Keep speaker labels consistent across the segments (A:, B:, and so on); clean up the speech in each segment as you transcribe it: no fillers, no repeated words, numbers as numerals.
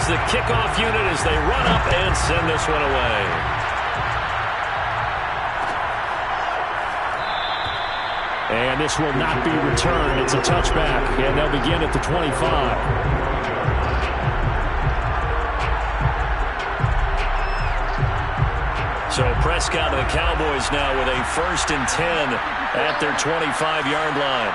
A: is the kickoff unit as they run up and send this one away. And this will not be returned. It's a touchback, and they'll begin at the 25. So Prescott and the Cowboys now with a 1st and 10 at their 25-yard line.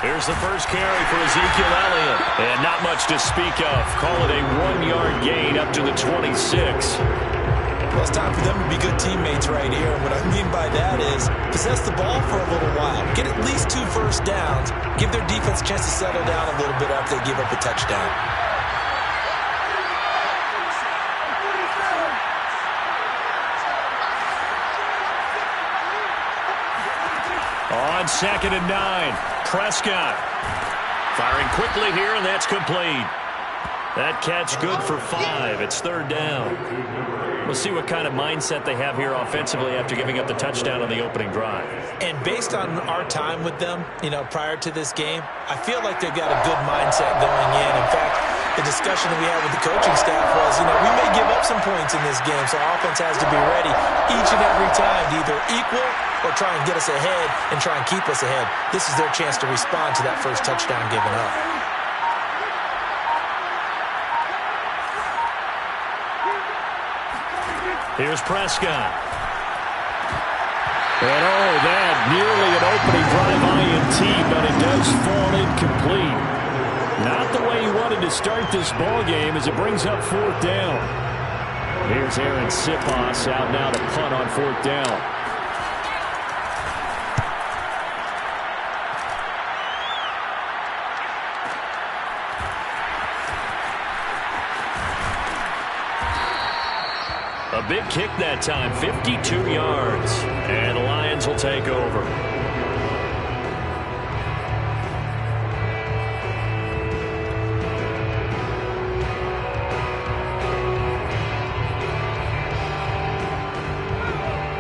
A: Here's the first carry for Ezekiel Elliott. And not much to speak of. Call it a 1-yard gain up to the 26.
B: Well, it's time for them to be good teammates right here. And what I mean by that is possess the ball for a little while. Get at least 2 first downs. Give their defense a chance to settle down a little bit after they give up a touchdown.
A: On 2nd and 9, Prescott firing quickly here, and that's complete. That catch good for 5. It's 3rd down. We'll see what kind of mindset they have here offensively after giving up the touchdown on the opening drive.
B: And based on our time with them, prior to this game, I feel like they've got a good mindset going in. In fact, the discussion that we had with the coaching staff was, we may give up some points in this game, so our offense has to be ready each and every time to either equal or try and get us ahead and try and keep us ahead. This is their chance to respond to that first touchdown given up.
A: Here's Prescott. And that nearly an opening drive INT, but it does fall incomplete. Not the way he wanted to start this ball game as it brings up 4th down. Here's Aaron Siposs out now to punt on 4th down. A big kick that time, 52 yards. And the Lions will take over.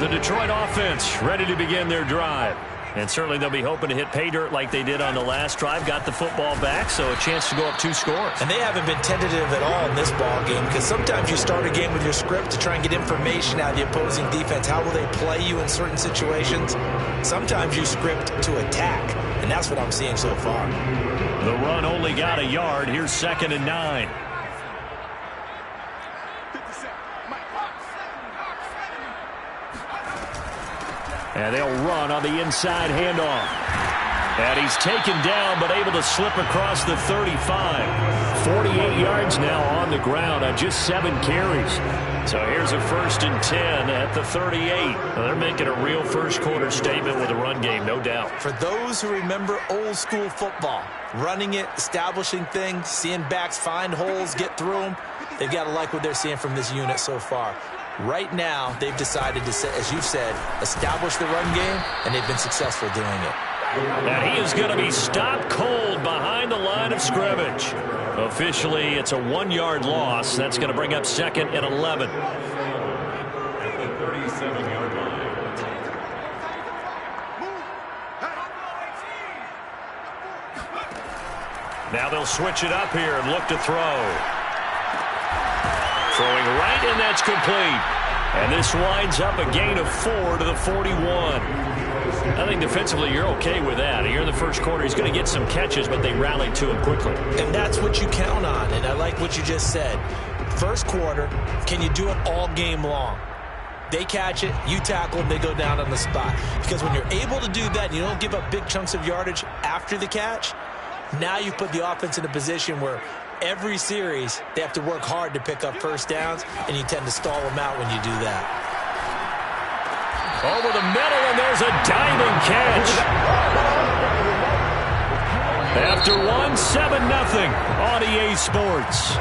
A: The Detroit offense ready to begin their drive. And certainly they'll be hoping to hit pay dirt like they did on the last drive. Got the football back, so a chance to go up 2 scores.
B: And they haven't been tentative at all in this ball game, because sometimes you start a game with your script to try and get information out of the opposing defense. How will they play you in certain situations? Sometimes you script to attack, and that's what I'm seeing so far.
A: The run only got a yard. Here's 2nd and 9. And they'll run on the inside handoff. And he's taken down, but able to slip across the 35. 48 yards now on the ground on just 7 carries. So here's a 1st and 10 at the 38. Well, they're making a real first-quarter statement with a run game, no doubt.
B: For those who remember old-school football, running it, establishing things, seeing backs find holes, get through them, they've got to like what they're seeing from this unit so far. Right now, they've decided to, as you've said, establish the run game, and they've been successful doing it.
A: And he is going to be stopped cold behind the line of scrimmage. Officially, it's a 1-yard loss. That's going to bring up 2nd and 11. At the 37-yard line. Now they'll switch it up here and look to throw. Throwing right, and that's complete. And this winds up a gain of 4 to the 41. I think defensively you're okay with that. Here in the first quarter, he's going to get some catches, but they rallied to him quickly.
B: And that's what you count on, and I like what you just said. First quarter, can you do it all game long? They catch it, you tackle them, they go down on the spot. Because when you're able to do that, you don't give up big chunks of yardage after the catch, now you put the offense in a position where every series, they have to work hard to pick up first downs, and you tend to stall them out when you do that.
A: Over the middle, and there's a diving catch. After 1-7-0 on EA Sports.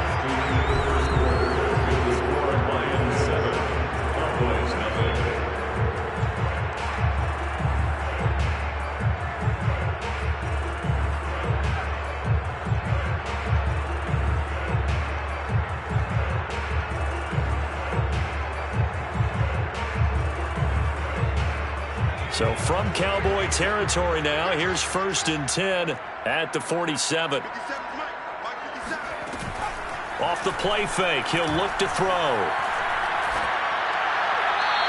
A: So from Cowboy territory now, here's 1st and 10 at the 47. Off the play fake, he'll look to throw.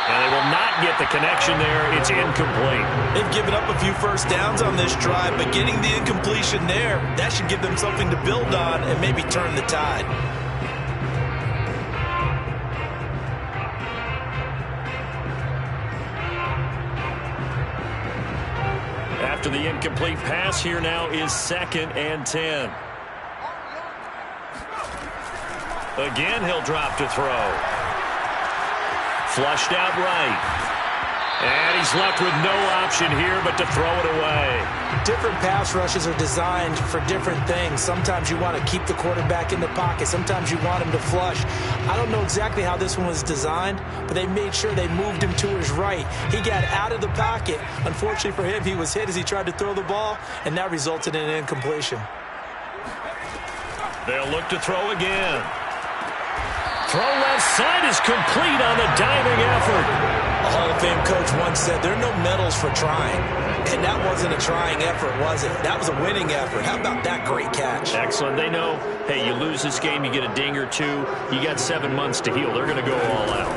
A: And they will not get the connection there. It's incomplete.
B: They've given up a few first downs on this drive, but getting the incompletion there, that should give them something to build on and maybe turn the tide.
A: After the incomplete pass, here now is 2nd and 10. Again, he'll drop to throw. Flushed out right. And he's left with no option here but to throw it away.
B: Different pass rushes are designed for different things. Sometimes you want to keep the quarterback in the pocket. Sometimes you want him to flush. I don't know exactly how this one was designed, but they made sure they moved him to his right. He got out of the pocket. Unfortunately for him, he was hit as he tried to throw the ball, and that resulted in an incompletion.
A: They'll look to throw again. Throw left side is complete on the diving effort.
B: A Hall of Fame coach once said, there are no medals for trying. And that wasn't a trying effort, was it? That was a winning effort. How about that great catch?
A: Excellent. They know, hey, you lose this game, you get a ding or two. You got 7 months to heal. They're going to go all out.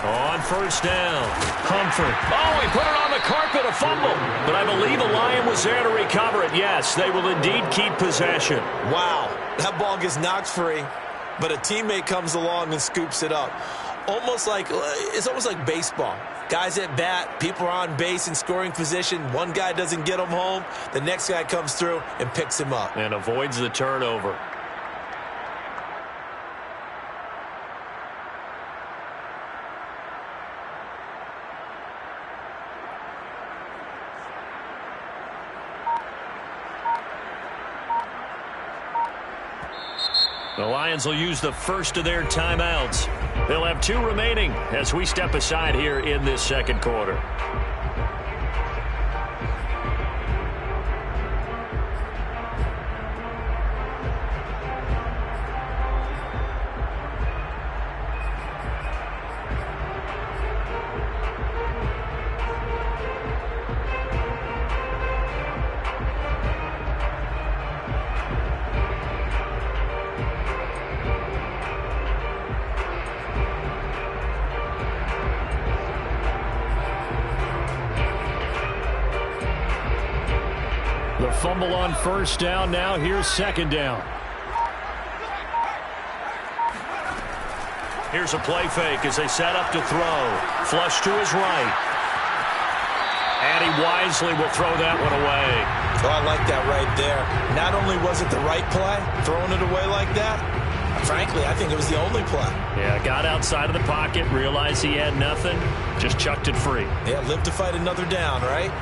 A: On 1st down, Comfort. Oh, he put it on the carpet, a fumble. But I believe a Lion was there to recover it. Yes, they will indeed keep possession.
B: Wow, that ball gets knocked free, but a teammate comes along and scoops it up. It's almost like baseball. Guys at bat, people are on base in scoring position. One guy doesn't get him home. The next guy comes through and picks him up.
A: And avoids the turnover. The Lions will use the first of their timeouts. They'll have 2 remaining as we step aside here in this 2nd quarter. The fumble on 1st down. Now here's 2nd down. Here's a play fake as they set up to throw. Flush to his right. And he wisely will throw that one away.
B: Oh, I like that right there. Not only was it the right play, throwing it away like that, frankly, I think it was the only play.
A: Yeah, got outside of the pocket, realized he had nothing, just chucked it free.
B: Yeah, live to fight another down, right?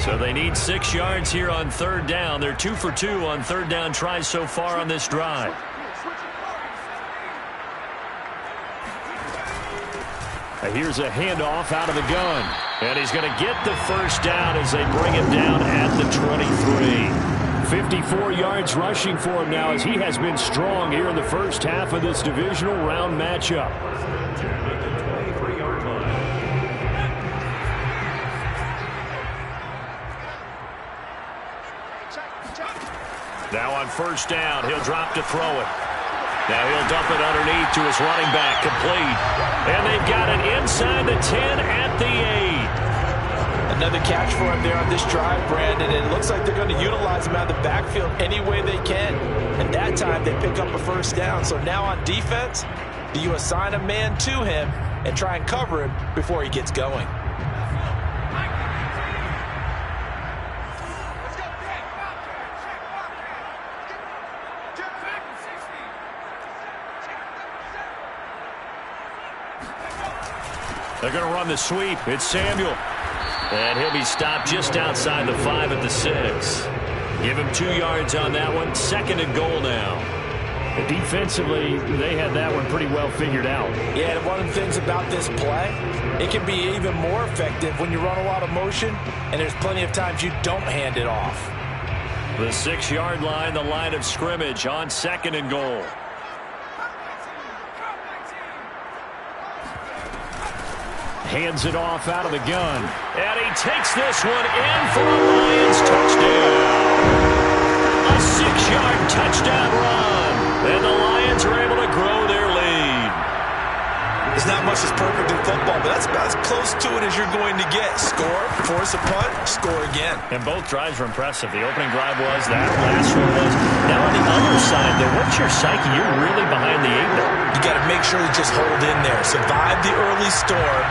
A: So they need 6 yards here on 3rd down. They're 2 for 2 on 3rd down tries so far on this drive. Here's a handoff out of the gun. And he's going to get the 1st down as they bring him down at the 23. 54 yards rushing for him now as he has been strong here in the first half of this divisional round matchup. Now on 1st down, he'll drop to throw it. Now he'll dump it underneath to his running back, complete. And they've got it inside the 10 at the 8.
B: Another catch for him there on this drive, Brandon. And it looks like they're going to utilize him out of the backfield any way they can. And that time they pick up a 1st down. So now on defense, do you assign a man to him and try and cover him before he gets going?
A: They're going to run the sweep. It's Samuel. And he'll be stopped just outside the 5 at the 6. Give him 2 yards on that one. 2nd and goal now. Defensively, they had that one pretty well figured out.
B: Yeah, and one of the things about this play, it can be even more effective when you run a lot of motion, and there's plenty of times you don't hand it off.
A: The 6-yard line, the line of scrimmage on 2nd and goal. Hands it off out of the gun. And he takes this one in for a Lions touchdown. A 6-yard touchdown run. And the Lions are able to grow their lead.
B: There's not much that's perfect in football, but that's about as close to it as you're going to get. Score, force a punt, score again.
A: And both drives were impressive. The opening drive was, that last one was. Now on the other side, though, what's your psyche? You're really behind the 8 ball.
B: You got to make sure you just hold in there. Survive the early storm,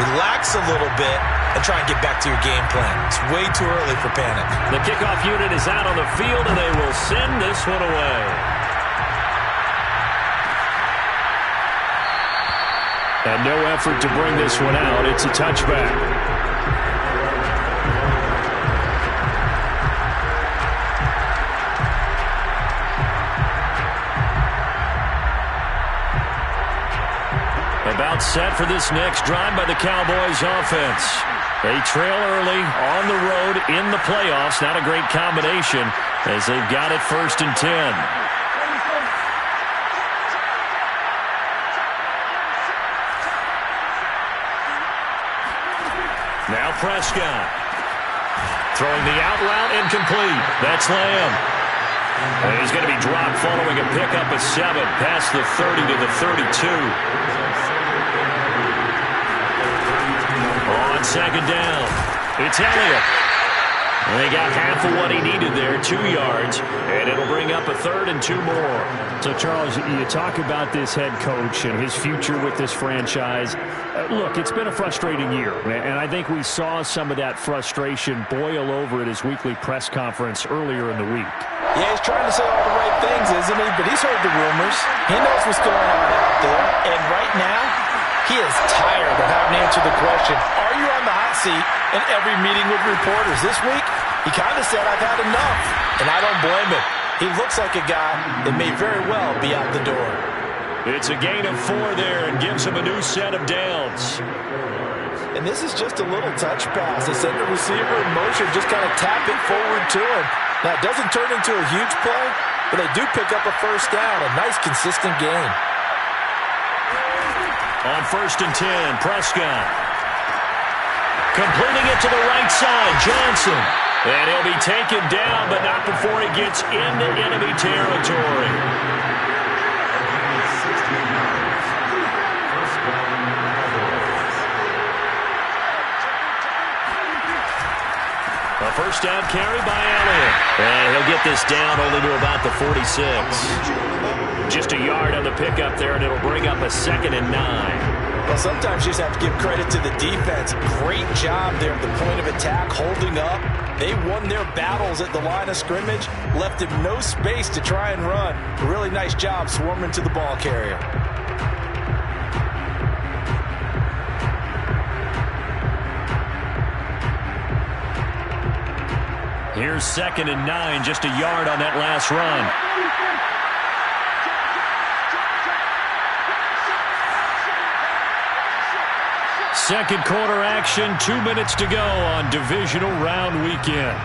B: relax a little bit, and try and get back to your game plan. It's way too early for panic.
A: The kickoff unit is out on the field, and they will send this one away. And no effort to bring this one out. It's a touchback. About set for this next drive by the Cowboys offense. They trail early on the road in the playoffs. Not a great combination as they've got it 1st and 10. Now Prescott. Throwing the out route incomplete. That's Lamb. And he's going to be dropped following a pickup of 7 past the 30 to the 32. On 2nd down, it's Elliott. And they got half of what he needed there, 2 yards, and it'll bring up a 3rd and 2 more.
C: So, Charles, you talk about this head coach and his future with this franchise. Look, it's been a frustrating year, and I think we saw some of that frustration boil over at his weekly press conference earlier in the week.
B: Yeah, he's trying to say all the right things, isn't he? But he's heard the rumors. He knows what's going on out there. And right now, he is tired of having to answer the question, are you on the hot seat in every meeting with reporters? This week, he kind of said, I've had enough. And I don't blame him. He looks like a guy that may very well be out the door.
A: It's a gain of 4 there and gives him a new set of downs.
B: And this is just a little touch pass. They send the receiver in motion, just kind of tap it forward to him. Now, it doesn't turn into a huge play, but they do pick up a 1st down, a nice, consistent gain.
A: On 1st and 10, Prescott. Completing it to the right side, Johnson. And he'll be taken down, but not before he gets into enemy territory. A 1st down carry by Elliott. And he'll get this down only to about the 46. Just a yard on the pickup there, and it'll bring up a 2nd and 9.
B: Well, sometimes you just have to give credit to the defense. Great job there at the point of attack, holding up. They won their battles at the line of scrimmage, left him no space to try and run. A really nice job swarming to the ball carrier.
A: Here's 2nd and 9, just a yard on that last run. Second quarter action, 2 minutes to go on divisional round weekend.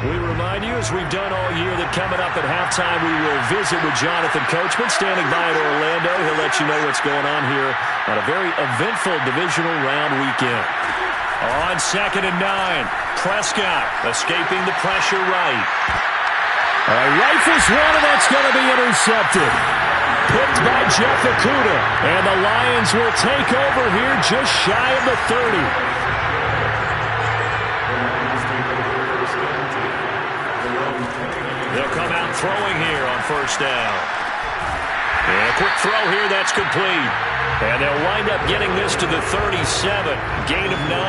A: We remind you, as we've done all year, that coming up at halftime, we will visit with Jonathan Coachman, standing by in Orlando. He'll let you know what's going on here on a very eventful divisional round weekend. On 2nd and 9, Prescott escaping the pressure right.
C: Rifles one, and that's going to be intercepted. Picked by Jeff Okudah, and the Lions will take over here just shy of the 30.
A: They'll come out throwing here on 1st down. And a quick throw here, that's complete. And they'll wind up getting this to the 37, gain of 9.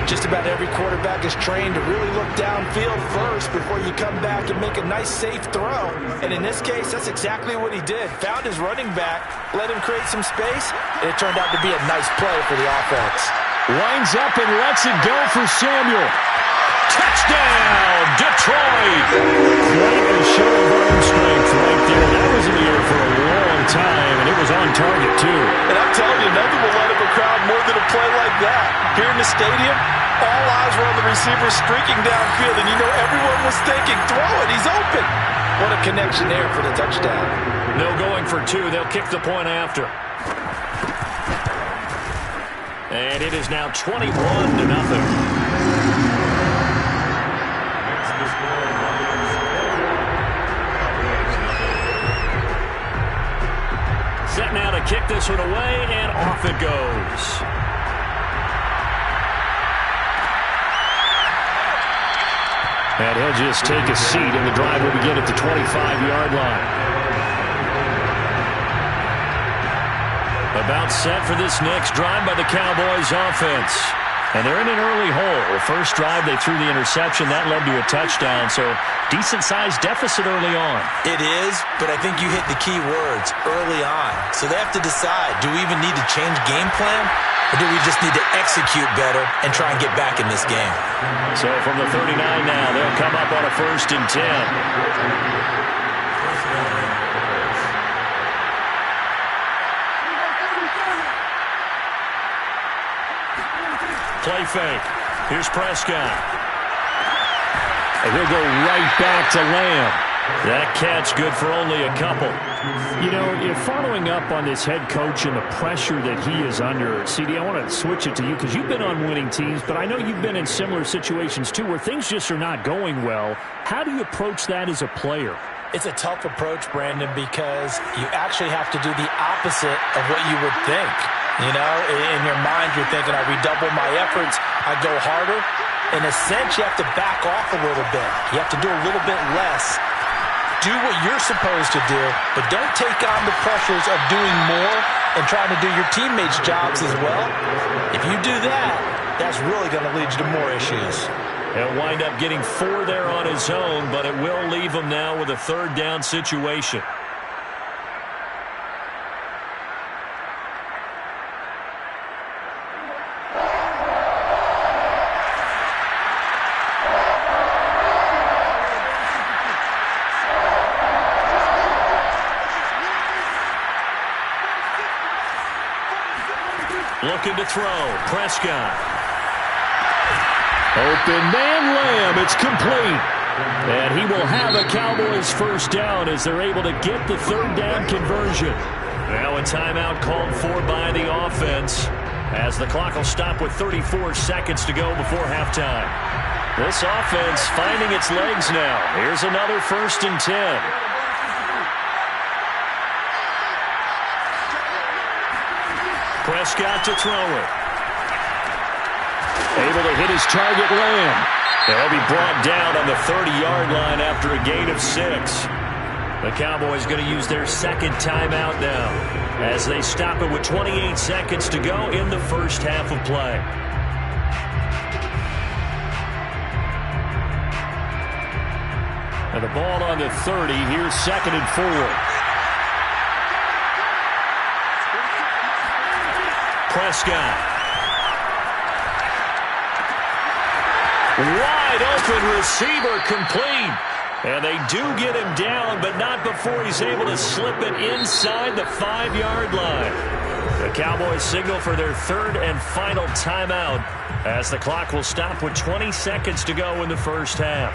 B: Just about every quarterback is trained to really look downfield first before you come back and make a nice, safe throw. And in this case, that's exactly what he did. Found his running back, let him create some space, and it turned out to be a nice play for the offense.
C: Winds up and lets it go for Samuel.
A: Touchdown, Detroit!
C: Quite a show of arm strength right there. That was in the air for a long time, and it was on target, too.
B: And I'm telling you, nothing will light up a crowd more than a play like that. Here in the stadium, all eyes were on the receiver streaking downfield, and you know everyone was thinking, throw it, he's open. What a connection there for the touchdown.
A: No going for two. They'll kick the point after. And it is now 21-0. Set now to kick this one away, and off it goes.
C: And he'll just take a seat, and the drive will begin at the 25-yard line.
A: About set for this next drive by the Cowboys offense. And they're in an early hole. First drive, they threw the interception. That led to a touchdown, so decent-sized deficit early on.
B: It is, but I think you hit the key words, early on. So they have to decide, do we even need to change game plan, or do we just need to execute better and try and get back in this game?
A: So from the 39 now, they'll come up on a 1st and 10. Play fake. Here's Prescott.
C: And he'll go right back to Lamb.
A: That catch good for only a couple.
C: You know, following up on this head coach and the pressure that he is under, CD, I want to switch it to you because you've been on winning teams, but I know you've been in similar situations too where things just are not going well. How do you approach that as a player?
B: It's a tough approach, Brandon, because you actually have to do the opposite of what you would think. You know, in your mind, you're thinking, I redouble my efforts, I go harder. In a sense, you have to back off a little bit. You have to do a little bit less. Do what you're supposed to do, but don't take on the pressures of doing more and trying to do your teammates' jobs as well. If you do that, that's really going to lead you to more issues.
A: He'll wind up getting 4 there on his own, but it will leave him now with a 3rd down situation. Looking to throw. Prescott.
C: Open man Lamb. It's complete.
A: And he will have a Cowboys 1st down as they're able to get the 3rd down conversion. Now a timeout called for by the offense as the clock will stop with 34 seconds to go before halftime. This offense finding its legs now. Here's another 1st and 10. Prescott to throw it.
C: Able to hit his target, Lamb.
A: They'll be brought down on the 30-yard line after a gain of 6. The Cowboys going to use their 2nd timeout now as they stop it with 28 seconds to go in the 1st half of play. And the ball on the 30. Here's 2nd and 4. Prescott. Wide open receiver complete. And they do get him down, but not before he's able to slip it inside the 5-yard line. The Cowboys signal for their 3rd and final timeout as the clock will stop with 20 seconds to go in the 1st half.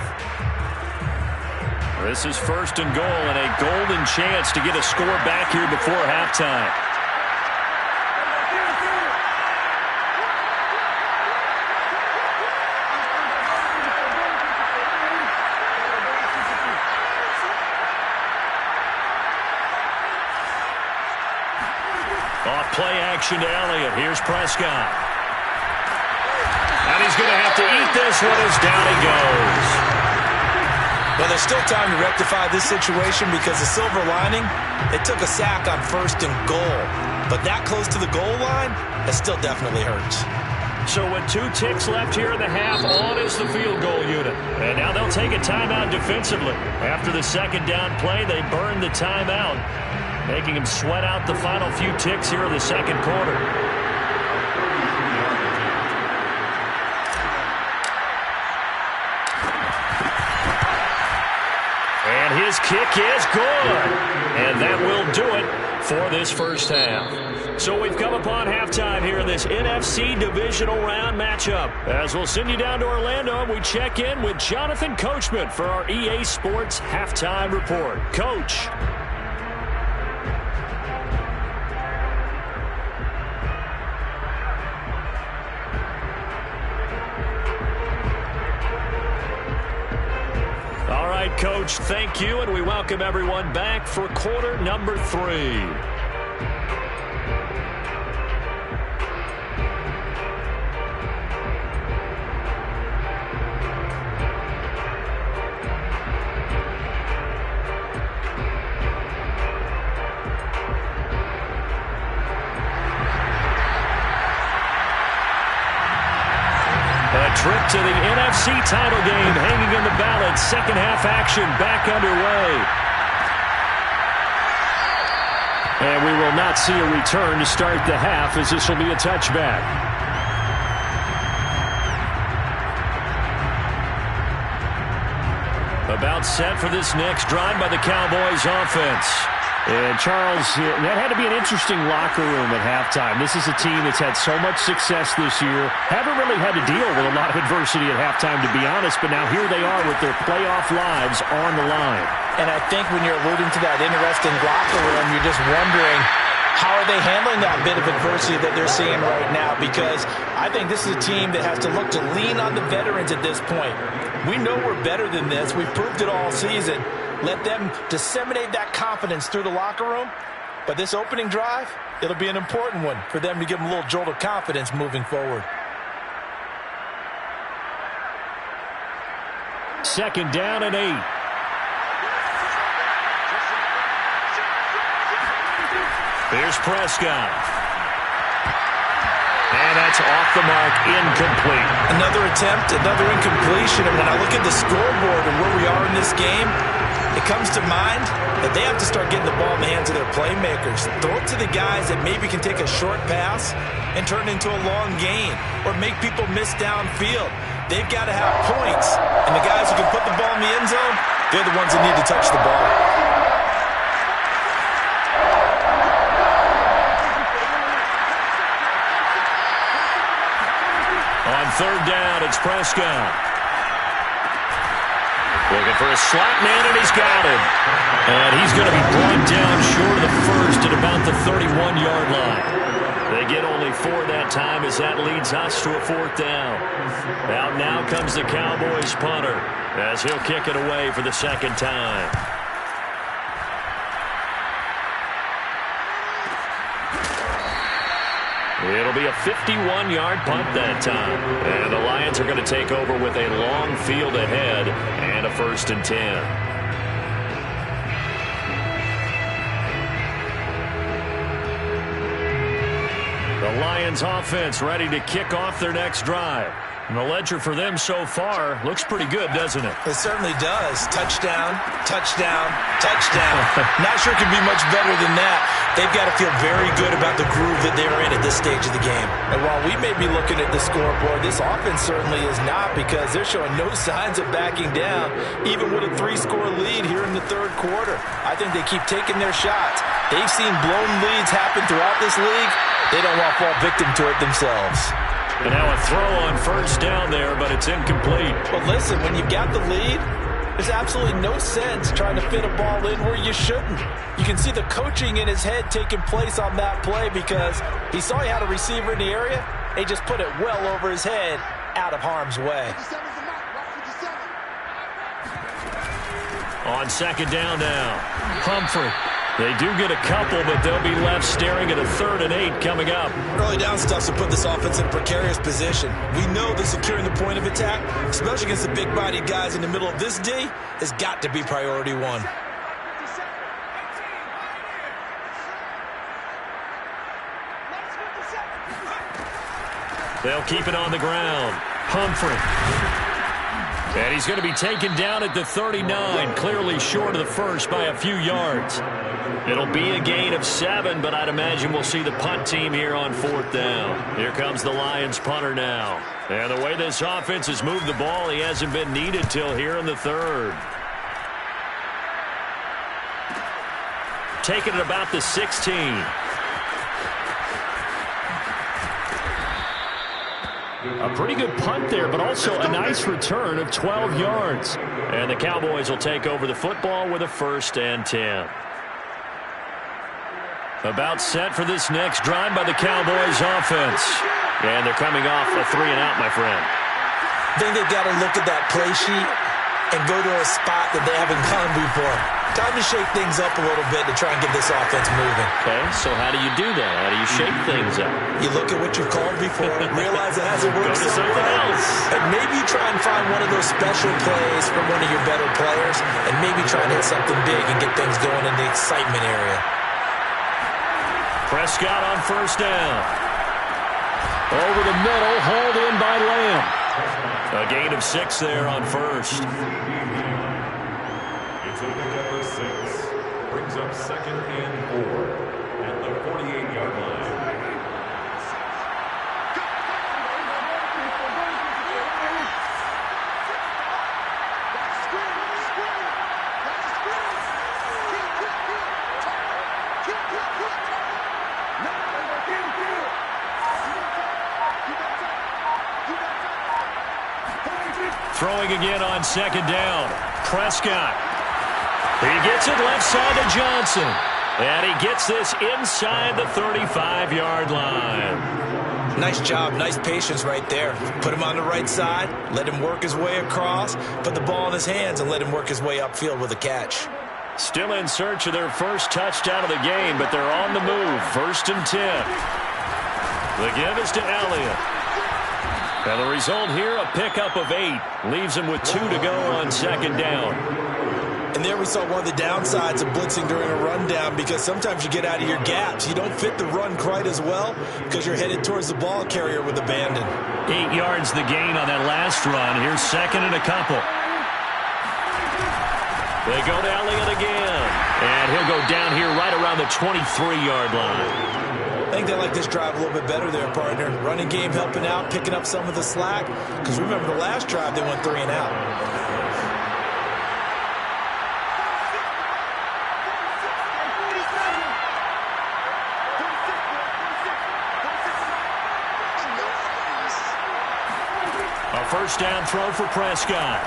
A: This is 1st and goal and a golden chance to get a score back here before halftime. Off play action to Elliott. Here's Prescott. And he's going to have to eat this one as down he goes.
B: Well, there's still time to rectify this situation because the silver lining, they took a sack on 1st and goal. But that close to the goal line, that still definitely hurts.
A: So with 2 ticks left here in the half, on is the field goal unit. And now they'll take a timeout defensively. After the 2nd down play, they burn the timeout, making him sweat out the final few ticks here in the 2nd quarter. And his kick is good. And that will do it. for this first half. So we've come upon halftime here in this NFC divisional round matchup. As we'll send you down to Orlando, we check in with Jonathan Coachman for our EA Sports Halftime Report. Coach. All right, Coach, thank you, and we welcome everyone back for quarter number 3. Trip to the NFC title game hanging in the balance. Second half action back underway. And we will not see a return to start the half, as this will be a touchback. About set for this next drive by the Cowboys offense. And, Charles, that had to be an interesting locker room at halftime. This is a team that's had so much success this year. Haven't really had to deal with a lot of adversity at halftime, to be honest. But now here they are with their playoff lives on the line.
B: And I think when you're alluding to that interesting locker room, you're just wondering, how are they handling that bit of adversity that they're seeing right now? Because I think this is a team that has to look to lean on the veterans at this point. We know we're better than this. We've proved it all season. Let them disseminate that confidence through the locker room. But this opening drive, it'll be an important one for them to give them a little jolt of confidence moving forward.
A: Second down and 8. Here's Prescott. And that's off the mark, incomplete.
B: Another attempt, another incompletion. And when I look at the scoreboard and where we are in this game, it comes to mind that they have to start getting the ball in the hands of their playmakers. Throw it to the guys that maybe can take a short pass and turn it into a long gain or make people miss downfield. They've got to have points. And the guys who can put the ball in the end zone, they're the ones that need to touch the ball.
A: On third down, it's Prescott. Looking for a slot man, and he's got him. And he's going to be brought down short of the first at about the 31-yard line. They get only 4 that time, as that leads us to a 4th down. Out now comes the Cowboys punter, as he'll kick it away for the second time. It'll be a 51-yard punt that time. And the Lions are going to take over with a long field ahead and a 1st and 10. The Lions offense ready to kick off their next drive. And the ledger for them so far looks pretty good, doesn't it?
B: It certainly does. Touchdown, touchdown, touchdown. Not sure it can be much better than that. They've got to feel very good about the groove that they're in at this stage of the game. And while we may be looking at the scoreboard, this offense certainly is not, because they're showing no signs of backing down, even with a 3-score lead here in the third quarter. I think they keep taking their shots. They've seen blown leads happen throughout this league. They don't want to fall victim to it themselves.
A: And now a throw on first down there, but it's incomplete.
B: Well, listen, when you've got the lead, there's absolutely no sense trying to fit a ball in where you shouldn't. You can see the coaching in his head taking place on that play, because he saw he had a receiver in the area. They just put it well over his head, out of harm's way.
A: On second down now, Humphrey. They do get a couple, but they'll be left staring at a 3rd and 8 coming up.
B: Early down stuff to put this offense in a precarious position. We know that securing the point of attack, especially against the big-bodied guys in the middle of this D, has got to be priority 1.
A: They'll keep it on the ground. Humphrey. And he's going to be taken down at the 39, clearly short of the first by a few yards. It'll be a gain of 7, but I'd imagine we'll see the punt team here on 4th down. Here comes the Lions punter now. And the way this offense has moved the ball, he hasn't been needed till here in the 3rd. taking it about the 16. A pretty good punt there, but also a nice return of 12 yards. And the Cowboys will take over the football with a 1st and 10. About set for this next drive by the Cowboys offense. And they're coming off a 3-and-out, my friend.
B: I think they've got to look at that play sheet and go to a spot that they haven't gone before. Time to shake things up a little bit to try and get this offense moving.
A: Okay, so how do you do that? How do you shake things up?
B: You look at what you've called before, realize it hasn't worked
A: Go to something else.
B: and maybe you try and find one of those special plays from one of your better players, and maybe try and hit something big and get things going in the excitement area.
A: Prescott on 1st down. Over the middle, hauled in by Lamb. A gain of 6 there on 1st.
D: It's a pickup of 6. Brings up 2nd and 4 at the 48-yard line.
A: Throwing again on 2nd down. Prescott. He gets it left side to Johnson. And he gets this inside the 35-yard line.
B: Nice job, nice patience right there. Put him on the right side, let him work his way across, put the ball in his hands, and let him work his way upfield with a catch.
A: Still in search of their first touchdown of the game, but they're on the move. 1st and 10. The give is to Elliott. And the result here, a pickup of 8. Leaves him with 2 to go on 2nd down.
B: And there we saw one of the downsides of blitzing during a rundown, because sometimes you get out of your gaps. You don't fit the run quite as well because you're headed towards the ball carrier with abandon.
A: 8 yards the gain on that last run. Here's 2nd and a couple. They go to Elliott again. And he'll go down here right around the 23-yard line.
B: I think they like this drive a little bit better there, partner. Running game helping out, picking up some of the slack. Because remember, the last drive, they went 3-and-out.
A: A 1st down throw for Prescott.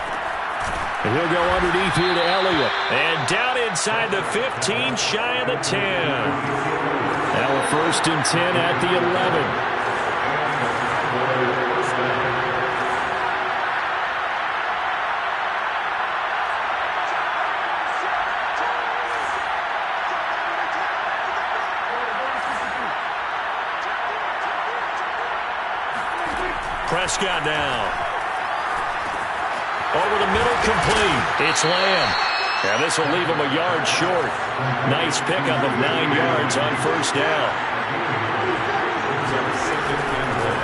A: And he'll go underneath here to Elliott. And down inside the 15, shy of the 10. Now a 1st and 10 at the 11. Prescott down. Over the middle, complete. It's Lamb. And this will leave him a yard short. Nice pickup of 9 yards on 1st down.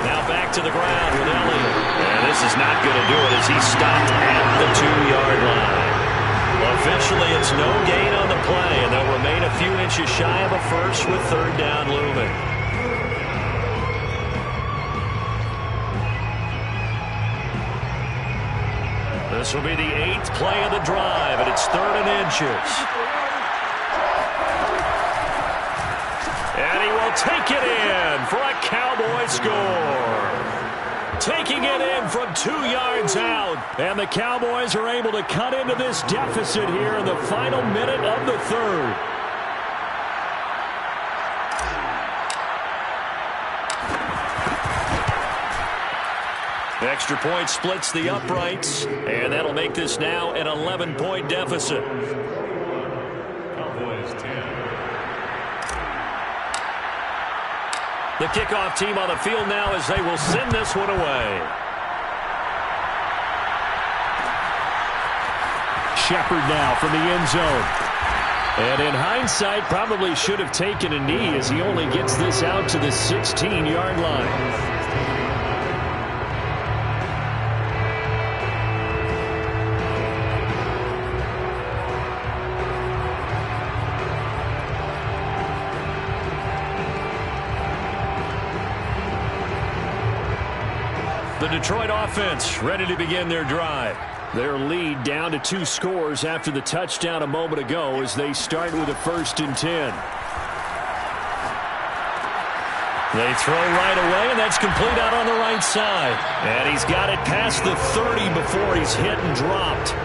A: Now back to the ground with Elliott. And this is not going to do it as he's stopped at the 2-yard line. Officially, it's no gain on the play, and they'll remain a few inches shy of a 1st with 3rd down looming. This will be the 8th play of the drive, and it's 3rd and inches. And he will take it in for a Cowboy score. Taking it in from 2 yards out, and the Cowboys are able to cut into this deficit here in the final minute of the 3rd. Extra point splits the uprights, and that'll make this now an 11-point deficit.
D: Cowboys 10.
A: The kickoff team on the field now as they will send this one away. Shepard now from the end zone. And in hindsight, probably should have taken a knee as he only gets this out to the 16-yard line. The Detroit offense ready to begin their drive.
C: Their lead down to 2 scores after the touchdown a moment ago as they start with a 1st and 10. They throw right away, and that's complete out on the right side. And he's got it past the 30 before he's hit and dropped.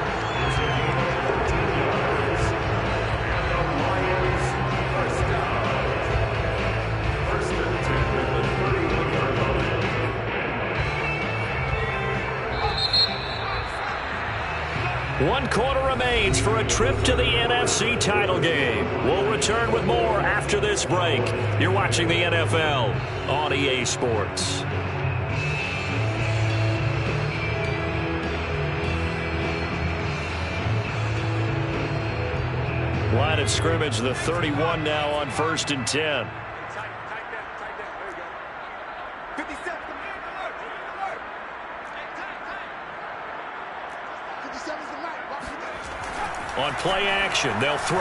C: One quarter remains for a trip to the NFC title game. We'll return with more after this break. You're watching the NFL on EA Sports. Line of scrimmage, the 31 now on 1st and 10. On play action, they'll throw.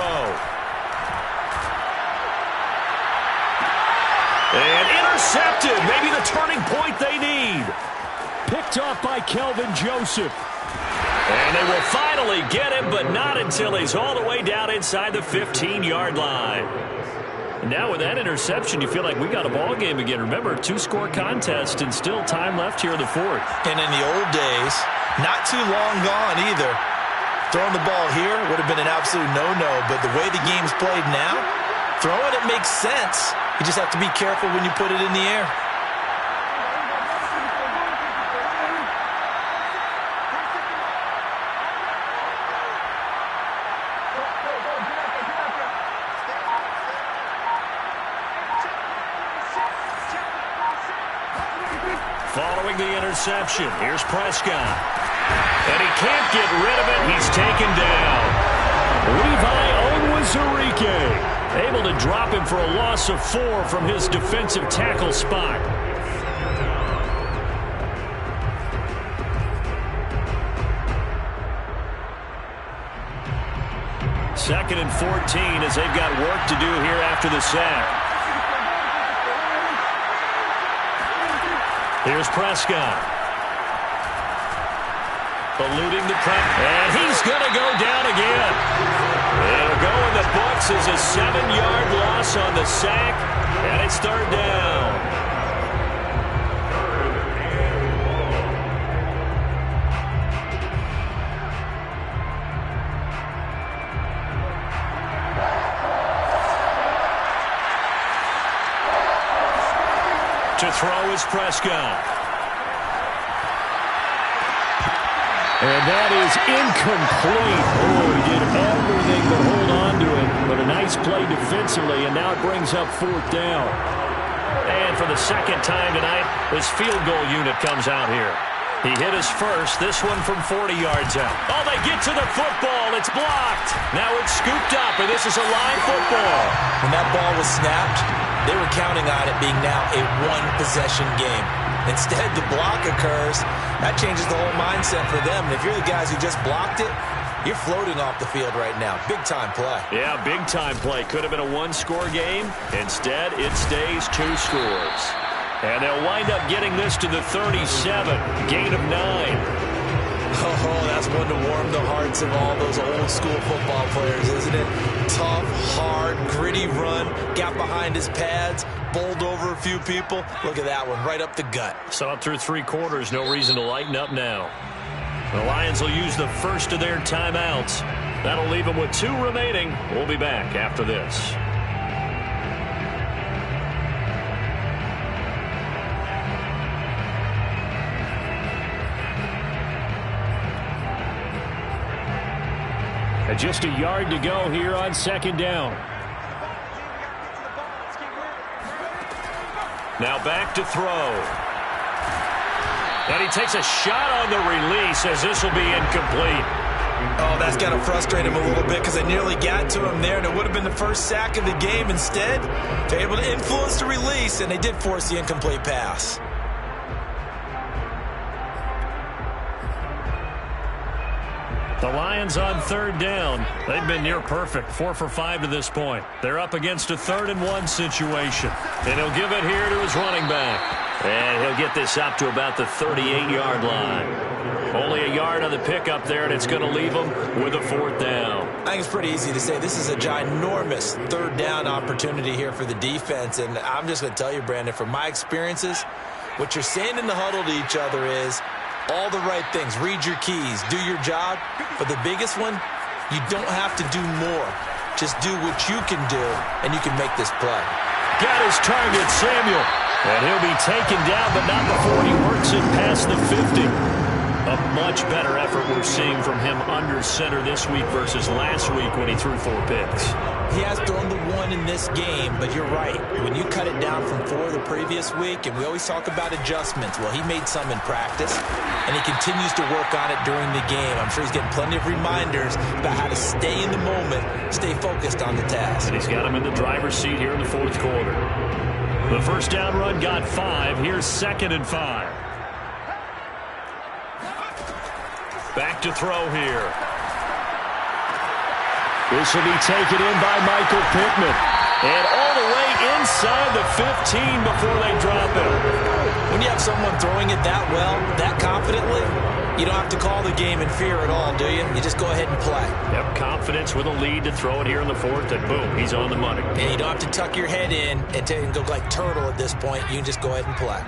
C: And intercepted. Maybe the turning point they need. Picked off by Kelvin Joseph. And they will finally get him, but not until he's all the way down inside the 15-yard line. And now with that interception, you feel like we got a ball game again. Remember, 2-score contest and still time left here in the 4th.
B: And in the old days, not too long gone either. Throwing the ball here would have been an absolute no-no, but the way the game's played now, throwing it makes sense. You just have to be careful when you put it in the air.
A: Following the interception, here's Prescott. And he can't get rid of it. He's taken down. Levi Onwuzurike able to drop him for a loss of 4 from his defensive tackle spot. Second and 14 as they've got work to do here after the sack. Here's Prescott. Eluding the press, and he's going to go down again. It'll go in the books as a 7-yard loss on the sack, and it's 3rd down. To throw is Prescott. And that is incomplete. Oh, he did everything but hold on to it. But a nice play defensively, and now it brings up 4th down. And for the 2nd time tonight, this field goal unit comes out here. He hit his first, this one from 40 yards out. Oh, they get to the football. It's blocked. Now it's scooped up, and this is a live football.
B: When that ball was snapped, they were counting on it being now a one-possession game. Instead, the block occurs. That changes the whole mindset for them. And if you're the guys who just blocked it, you're floating off the field right now. Big-time play.
A: Yeah, big-time play. Could have been a 1-score game. Instead, it stays 2 scores. And they'll wind up getting this to the 37. Gain of 9.
B: Oh, that's one to warm the hearts of all those old-school football players, isn't it? Tough, hard, gritty run. Got behind his pads, bowled over a few people. Look at that one, right up the gut.
A: Saw it through 3 quarters. No reason to lighten up now. The Lions will use the first of their timeouts. That'll leave them with 2 remaining. We'll be back after this. Just a yard to go here on 2nd down. Now back to throw. And he takes a shot on the release as this will be incomplete.
B: Oh, that's got to frustrate him a little bit because they nearly got to him there, and it would have been the first sack of the game. Instead, they're able to influence the release, and they did force the incomplete pass.
A: The Lions on third down. They've been near perfect, 4 for 5 to this point. They're up against a 3rd-and-1 situation. And he'll give it here to his running back. And he'll get this up to about the 38-yard line. Only a yard on the pickup there, and it's going to leave him with a 4th down.
B: I think it's pretty easy to say this is a ginormous 3rd down opportunity here for the defense. And I'm just going to tell you, Brandon, from my experiences, what you're saying in the huddle to each other is all the right things. Read your keys. Do your job. But the biggest one, you don't have to do more. Just do what you can do, and you can make this play.
A: Got his target, Samuel. And he'll be taken down, but not before he works it past the 50. A much better effort we're seeing from him under center this week versus last week when he threw 4 picks.
B: He has thrown the 1 in this game, but you're right. When you cut it down from 4 the previous week, and we always talk about adjustments, well, he made some in practice, and he continues to work on it during the game. I'm sure he's getting plenty of reminders about how to stay in the moment, stay focused on the task.
A: And he's got him in the driver's seat here in the 4th quarter. The first down run got 5. Here's 2nd and 5. Back to throw here. This will be taken in by Michael Pittman. And all the way inside the 15 before they drop it.
B: When you have someone throwing it that well, that confidently, you don't have to call the game in fear at all, do you? You just go ahead and play.
A: Yep, confidence with a lead to throw it here in the 4th, and boom, he's on the money.
B: And you don't have to tuck your head in and go like turtle at this point. You can just go ahead and play.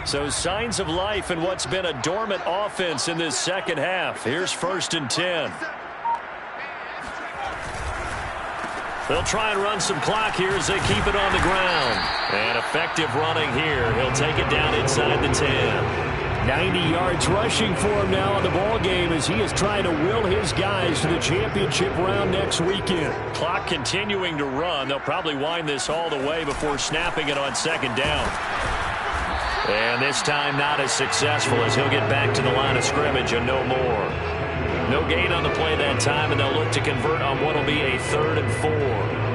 A: So signs of life in what's been a dormant offense in this second half. Here's 1st and 10. They'll try and run some clock here as they keep it on the ground. And effective running here. He'll take it down inside the 10. 90 yards rushing for him now in the ball game as he is trying to will his guys to the championship round next weekend. Clock continuing to run. They'll probably wind this all the way before snapping it on 2nd down. And this time not as successful as he'll get back to the line of scrimmage and no more. No gain on the play that time, and they'll look to convert on what will be a 3rd and 4.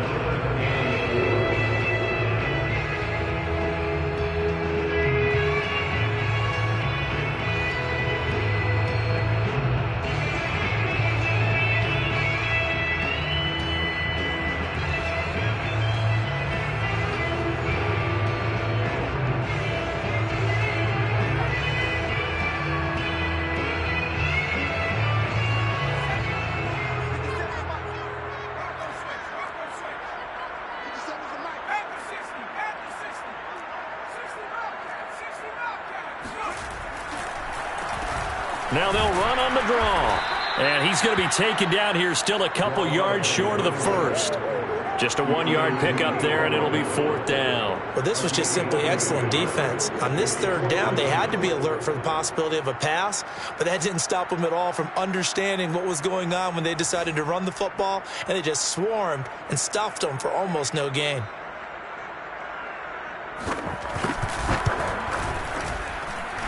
A: Now they'll run on the draw. And he's going to be taken down here still a couple yards short of the 1st. Just a 1-yard pickup there, and it'll be 4th down.
B: Well, this was just simply excellent defense. On this 3rd down, they had to be alert for the possibility of a pass, but that didn't stop them at all from understanding what was going on when they decided to run the football, and they just swarmed and stuffed them for almost no gain.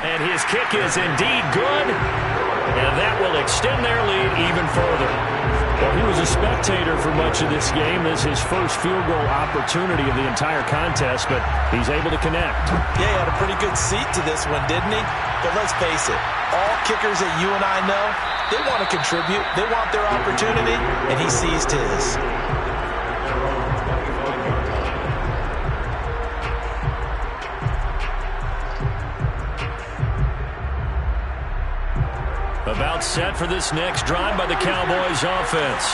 A: And his kick is indeed good, and that will extend their lead even further.
C: Well, he was a spectator for much of this game. This is his first field goal opportunity of the entire contest, but he's able to connect.
B: Yeah, he had a pretty good seat to this one, didn't he? But let's face it, all kickers that you and I know, they want to contribute. They want their opportunity, and he seized his.
A: About set for this next drive by the Cowboys offense.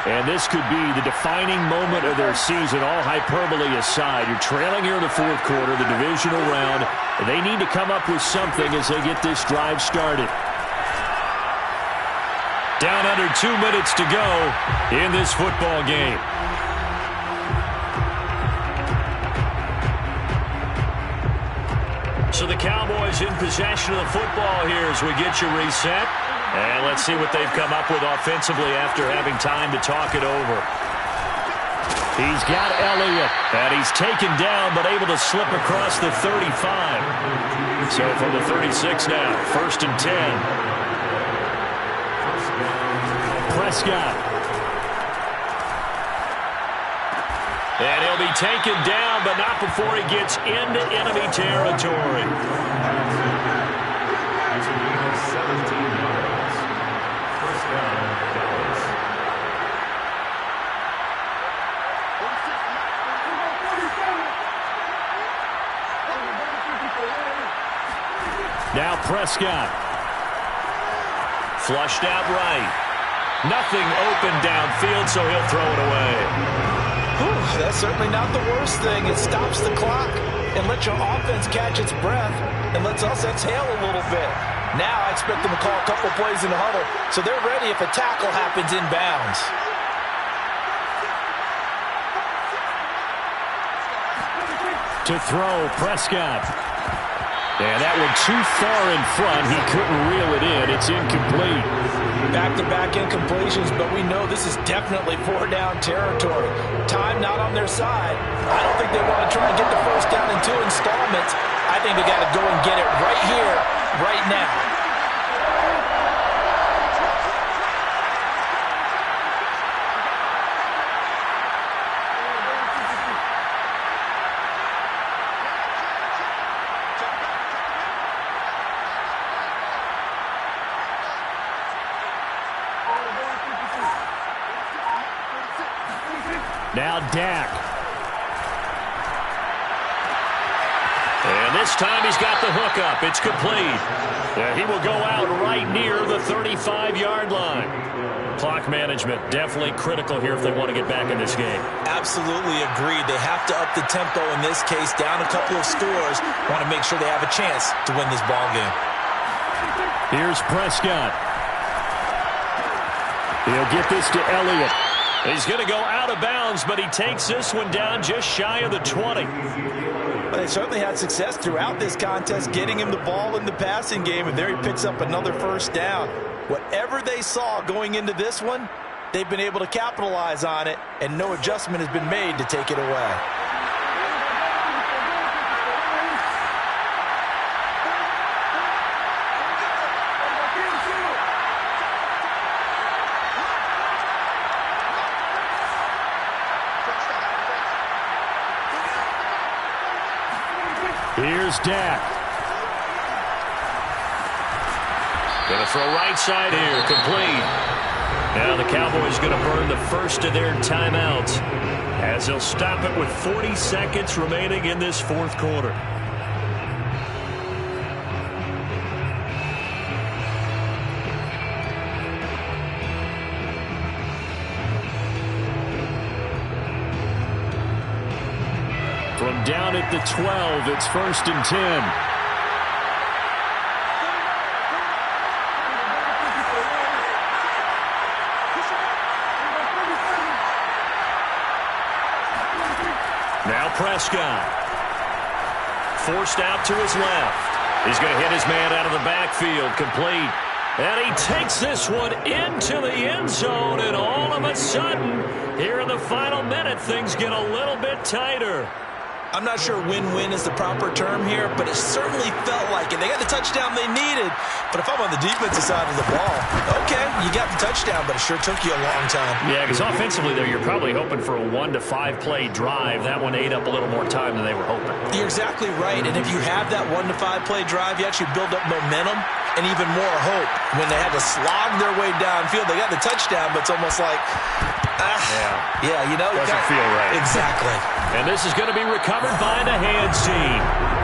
C: And this could be the defining moment of their season, all hyperbole aside. You're trailing here in the 4th quarter, the divisional round. They need to come up with something as they get this drive started.
A: Down under 2 minutes to go in this football game. So the Cowboys in possession of the football here as we get you reset. And let's see what they've come up with offensively after having time to talk it over.
C: He's got Elliott, and he's taken down but able to slip across the 35.
A: So from the 36 now, 1st and 10.
C: Prescott.
A: And he'll be taken down, but not before he gets into enemy territory.
D: 17 yards. First down.
A: Now Prescott. Flushed out right. Nothing open downfield, so he'll throw it away.
B: Whew, that's certainly not the worst thing. It stops the clock and lets your offense catch its breath and lets us exhale a little bit. Now I expect them to call a couple plays in the huddle, so they're ready if a tackle happens inbounds.
A: To throw, Prescott. And that one too far in front. He couldn't reel it in. It's incomplete.
B: Back-to-back incompletions, but we know this is definitely four-down territory. Time not on their side. I don't think they want to try and get the first down in 2 installments. I think they got to go and get it right here, right now.
A: Now Dak. And this time he's got the hook up. It's complete. He will go out right near the 35-yard line. Clock management definitely critical here if they want to get back in this game.
B: Absolutely agreed. They have to up the tempo in this case, down a couple of scores. Want to make sure they have a chance to win this ball game.
A: Here's Prescott. He'll get this to Elliott. He's going to go out of bounds, but he takes this one down just shy of the 20.
B: Well, they certainly had success throughout this contest getting him the ball in the passing game, and there he picks up another first down. Whatever they saw going into this one, they've been able to capitalize on it, and no adjustment has been made to take it away.
A: Here's Dak. Going to throw right side here, complete. Now the Cowboys going to burn the first of their timeouts as they'll stop it with 40 seconds remaining in this fourth quarter. From down at the 12, it's 1st and 10. Now Prescott. Forced out to his left. He's going to hit his man out of the backfield, complete. And he takes this one into the end zone, and all of a sudden, here in the final minute, things get a little bit tighter.
B: I'm not sure win-win is the proper term here, but it certainly felt like it. They got the touchdown they needed, but if I'm on the defensive side of the ball, okay, you got the touchdown, but it sure took you a long time.
A: Yeah, because offensively, though, you're probably hoping for a 1 to 5 play drive. That one ate up a little more time than they were hoping.
B: You're exactly right, and if you have that 1 to 5 play drive, you actually build up momentum and even more hope. When they had to slog their way downfield, they got the touchdown, but it's almost like, yeah, you know.
A: Doesn't feel right.
B: Exactly.
A: And this is going to be recovered by the hands team.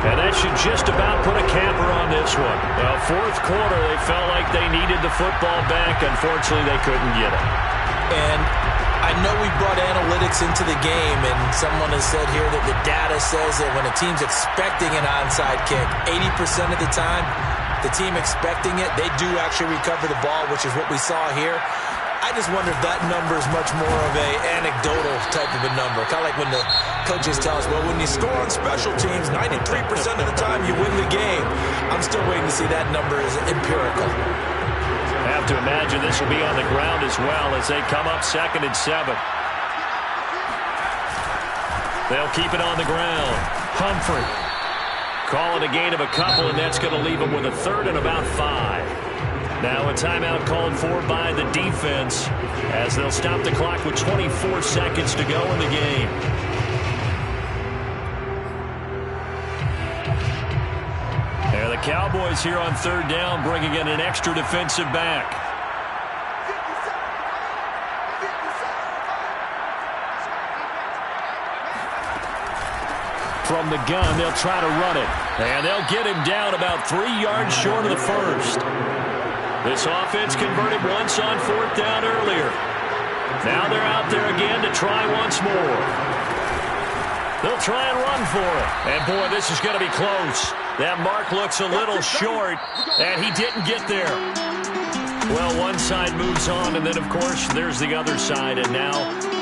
A: And that should just about put a capper on this one. Well, fourth quarter, they felt like they needed the football back. Unfortunately, they couldn't get it.
B: And I know we brought analytics into the game, and someone has said here that the data says that when a team's expecting an onside kick, 80% of the time, the team expecting it, they do actually recover the ball, which is what we saw here. I just wonder if that number is much more of a anecdotal type of a number. Kind of like when the coaches tell us, well, when you score on special teams, 93% of the time you win the game. I'm still waiting to see that number is empirical.
A: I have to imagine this will be on the ground as well as they come up 2nd and 7. They'll keep it on the ground. Humphrey. Call it a gain of a couple, and that's going to leave them with a 3rd and about 5. Now a timeout called for by the defense as they'll stop the clock with 24 seconds to go in the game. And the Cowboys here on 3rd down bringing in an extra defensive back. From the gun, they'll try to run it. And they'll get him down about 3 yards short of the first. This offense converted once on 4th down earlier. Now they're out there again to try once more. They'll try and run for it. And, boy, this is going to be close. That mark looks a little short, and he didn't get there. Well, one side moves on, and then, of course, there's the other side, and now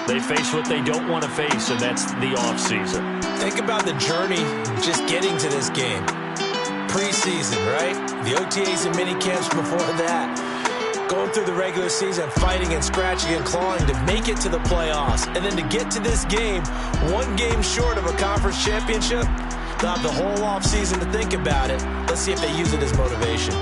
A: they face what they don't want to face, and that's the offseason.
B: Think about the journey just getting to this game. Preseason, right? The OTAs and mini camps before that. Going through the regular season, fighting and scratching and clawing to make it to the playoffs. And then to get to this game, 1 game short of a conference championship, they'll have the whole offseason to think about it. Let's see if they use it as motivation.